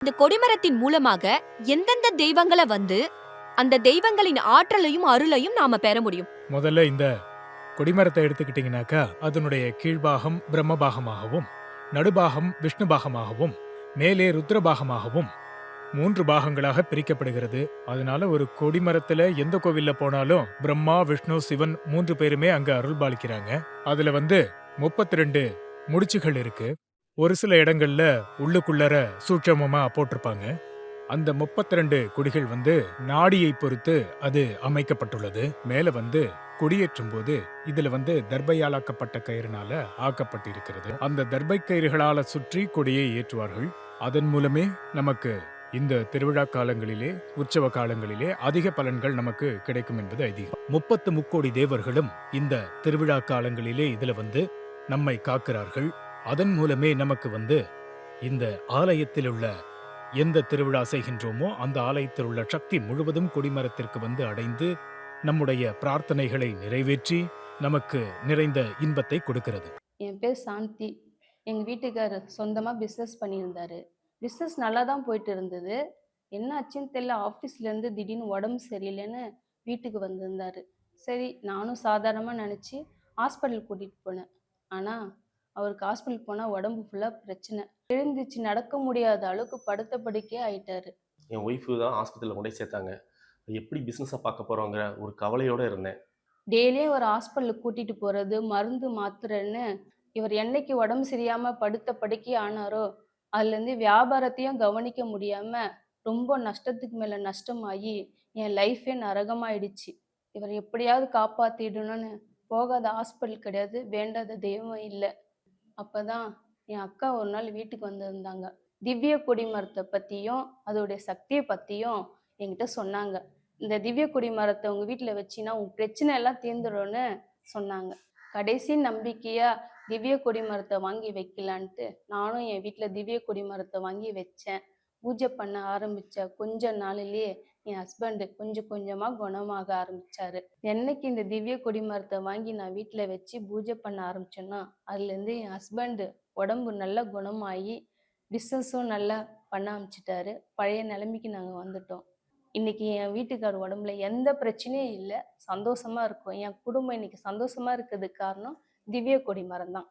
இந்த கொடிமரத்தின் மூலமாக எந்தெந்த தெய்வங்கள வந்து அந்த தெய்வங்களின் ஆற்றலையும் அருளையும் நாம பெற முடியும். முதல்ல இந்த கொடிமரத்தை எடுத்துக்கிட்டீங்கன்னாக்கா அதனுடைய கீழ்பாகம் பிரம்ம பாகமாகவும், நடுபாகம் விஷ்ணு பாகமாகவும், மேலே ருத்ர பாகமாகவும் 3 பாகங்களாக பிரிக்கப்படுகிறது. அதனால ஒரு கொடிமரத்துல எந்த கோவில்ல போனாலும் பிரம்மா, விஷ்ணு, சிவன் 3 பேருமே அங்க அருள்பாலிக்கிறாங்க. அதுல 32 முடிச்சுகள் இருக்கு. ஒரு சில இடங்கள்ல உள்ளுக்குள்ளர சூட்சமமா போட்டிருப்பாங்க. அந்த 32 கொடிகள் நாடியை பொறுத்து அது அமைக்கப்பட்டுள்ளது. மேல கொடியேற்றும் போது இதுல தர்பையாலாக்கப்பட்ட கயிறுனால ஆக்கப்பட்டிருக்கிறது. அந்த தர்பை கயிறுகளால சுற்றி கொடியை ஏற்றுவார்கள். அதன் மூலமே நமக்கு இந்த திருவிழா காலங்களிலே, உற்சவ காலங்களிலே அதிக பலன்கள் நமக்கு கிடைக்கும் என்பது ஐதீகம். 30 தேவர்களும் இந்த திருவிழா காலங்களிலே இதுல நம்மை காக்கிறார்கள். அதன் மூலமே நமக்கு இந்த ஆலயத்தில் உள்ள எந்த திருவிழா செய்கின்றோமோ அந்த ஆலயத்தில் உள்ள சக்தி முழுவதும் கொடிமரத்திற்கு அடைந்து நம்முடைய பிரார்த்தனைகளை நிறைவேற்றி நமக்கு நிறைந்த இன்பத்தை கொடுக்கிறது. என் பேர் சாந்தி. எங்கள் வீட்டுக்காரர் சொந்தமாக பிஸ்னஸ் பண்ணியிருந்தாரு. பிஸ்னஸ் நல்லா தான் போயிட்டு இருந்தது. என்ன ஆச்சுன்னு தெரியல, ஆஃபீஸ்லேருந்து திடீர்னு உடம்பு சரியில்லைன்னு வீட்டுக்கு வந்திருந்தாரு. சரி, நானும் சாதாரணமாக நினச்சி ஹாஸ்பிட்டல் கூட்டிகிட்டு போனேன். ஆனால் அவருக்கு ஹாஸ்பிட்டல் போனால் உடம்பு ஃபுல்லாக பிரச்சனை. எழுந்துச்சு நடக்க முடியாத அளவுக்கு படுத்த படுக்கையே ஆயிட்டாரு. என் ஒய்ஃபு தான் ஹாஸ்பிட்டலில் கொண்டு போய் சேர்த்தாங்க. எப்படி பிஸ்னஸை பார்க்க போகிறோங்கிற ஒரு கவலையோடு இருந்தேன். டெய்லியும் ஒரு ஹாஸ்பிட்டலுக்கு கூட்டிகிட்டு போகிறது, மருந்து மாத்திரைன்னு இவர் என்னைக்கு உடம்பு சரியாமல் படுத்த படுக்கை ஆனாரோ அதுலேருந்து வியாபாரத்தையும் கவனிக்க முடியாமல் ரொம்ப நஷ்டத்துக்கு மேலே நஷ்டமாகி என் லைஃபே நரகமாயிடுச்சு. இவர் எப்படியாவது காப்பாற்றிடணும்னு போகாத ஹாஸ்பிட்டல் கிடையாது, வேண்டாத தெய்வம் இல்லை. அப்போ தான் என் அக்கா ஒரு நாள் வீட்டுக்கு வந்திருந்தாங்க. திவ்ய கொடி மரத்தை பற்றியும் அதோடைய சக்தியை பற்றியும் என்கிட்ட சொன்னாங்க. இந்த திவ்ய கொடி மரத்தை உங்கள் வீட்டில் வச்சின்னா உன் பிரச்சனை எல்லாம் தீர்ந்துடும்னு சொன்னாங்க. கடைசி நம்பிக்கையாக திவ்ய கொடி மரத்தை வாங்கி வைக்கலான்ட்டு நானும் என் வீட்டில் திவ்ய கொடி மரத்தை வாங்கி வச்சேன். பூஜை பண்ண ஆரம்பித்த கொஞ்ச நாளிலேயே என் ஹஸ்பண்டு கொஞ்சம் கொஞ்சமாக குணமாக ஆரம்பித்தார். என்னைக்கு இந்த திவ்ய கொடி மரத்தை வாங்கி நான் வீட்டில் வச்சு பூஜை பண்ண ஆரம்பித்தேன்னா அதுலேருந்து என் ஹஸ்பண்டு உடம்பு நல்லா குணமாகி பிஸ்னஸும் நல்லா பண்ண ஆரம்பிச்சிட்டாரு. பழைய நிலைமைக்கு நாங்கள் வந்துட்டோம். இன்னைக்கு என் வீட்டுக்கார் உடம்புல எந்த பிரச்சனையும் இல்லை, சந்தோஷமா இருக்கும். என் குடும்பம் இன்னைக்கு சந்தோஷமா இருக்கிறதுக்கு காரணம் திவ்ய கொடி மரம் தான்.